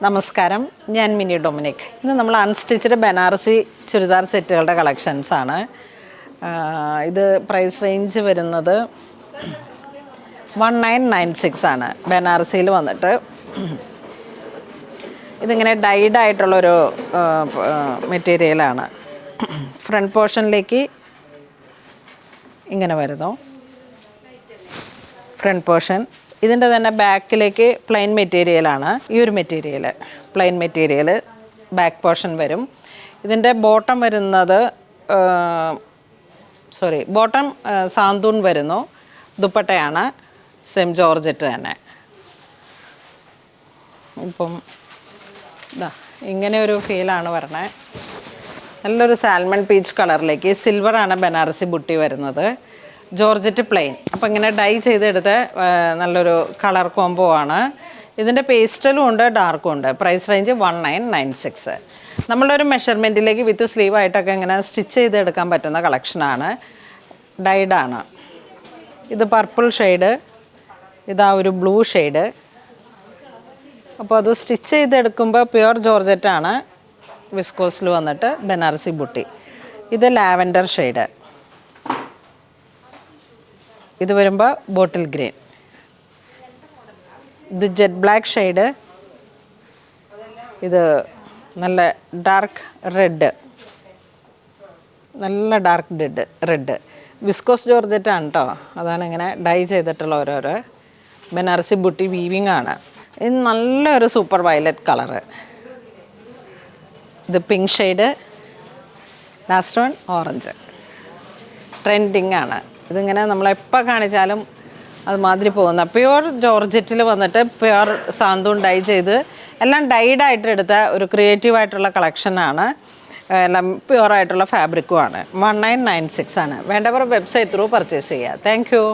നമസ്കാരം, ഞാൻ mini Dominic. ഇന്ന് നമ്മൾ അൺസ്റ്റിച്ച്ഡ് ബനാറസി ചുരിദാർ സെറ്റുകളുടെ കളക്ഷൻസാണ്. ഇത് പ്രൈസ് റേഞ്ച് വരുന്നത് 1996 ആണ്. ബനാറസിയിൽ വന്നിട്ട് ഇതിങ്ങനെ ഡൈഡ് ആയിട്ടുള്ളൊരു മെറ്റീരിയലാണ്. ഫ്രണ്ട് പോർഷനിലേക്ക് ഇങ്ങനെ വരുന്നു. ഫ്രണ്ട് പോർഷൻ ഇതിൻ്റെ തന്നെ ബാക്കിലേക്ക് പ്ലെയിൻ മെറ്റീരിയലാണ്. ഈ ഒരു material plain material back portion വരും. ഇതിൻ്റെ ബോട്ടം വരുന്നത് ബോട്ടം സാന്തൂൺ വരുന്നു. ദുപ്പട്ടയാണ് സെയിം ജോർജറ്റ് തന്നെ. ഇപ്പം ഇങ്ങനെ ഒരു ഫീലാണ് വരണേ. നല്ലൊരു സാൽമൺ പീച്ച് കളറിലേക്ക് സിൽവറാണ് ബനാറസി ബുട്ടി വരുന്നത്. Georgette plain. അപ്പോൾ ഇങ്ങനെ ഡൈ ചെയ്തെടുത്ത് നല്ലൊരു കളർ കോംബോ ആണ്. ഇതിൻ്റെ പേസ്റ്റലും ഉണ്ട്, ഡാർക്കും ഉണ്ട്. Price range 1996. നമ്മളുടെ ഒരു മെഷർമെൻറ്റിലേക്ക് വിത്ത് സ്ലീവ് ആയിട്ടൊക്കെ ഇങ്ങനെ സ്റ്റിച്ച് ചെയ്തെടുക്കാൻ പറ്റുന്ന കളക്ഷനാണ്. ഡൈഡാണ്. ഇത് പർപ്പിൾ ഷെയ്ഡ്, ഇതാ ഒരു ബ്ലൂ ഷെയ്ഡ്. അപ്പോൾ അത് സ്റ്റിച്ച് ചെയ്തെടുക്കുമ്പോൾ പ്യുവർ ജോർജറ്റാണ്. വിസ്കോസിൽ വന്നിട്ട് ബനാറസി ബുട്ടി. ഇത് ലാവൻഡർ ഷെയ്ഡ്. ഇത് വരുമ്പോൾ ബോട്ടിൽ ഗ്രീൻ. ഇത് ജെറ്റ് ബ്ലാക്ക് ഷെയ്ഡ്. ഇത് നല്ല ഡാർക്ക് റെഡ്, നല്ല ഡാർക്ക് റെഡ്. വിസ്കോസ് ജോർജറ്റാണ് കേട്ടോ. അതാണ് ഇങ്ങനെ ഡൈ ചെയ്തിട്ടുള്ള ഓരോരോ ബനാറസി ബുട്ടി വീവിങ് ആണ്. ഇത് നല്ലൊരു സൂപ്പർ വയലറ്റ് കളറ്. ഇത് pink shade. Last one orange. Trending ആണ്. ഇതിങ്ങനെ നമ്മളെപ്പോൾ കാണിച്ചാലും അതുമാതിരി പോകുന്ന പ്യുവർ ജോർജറ്റിൽ വന്നിട്ട് പ്യുവർ സാന്തൂൺ ഡൈ ചെയ്ത് എല്ലാം ഡൈഡായിട്ട് എടുത്ത ഒരു ക്രിയേറ്റീവായിട്ടുള്ള കളക്ഷനാണ്. എല്ലാം പ്യുവറായിട്ടുള്ള ഫാബ്രിക്കുമാണ്. 1996 ആണ്. വേണ്ടവർ വെബ്സൈറ്റ് ത്രൂ പർച്ചേസ് ചെയ്യുക. Thank you.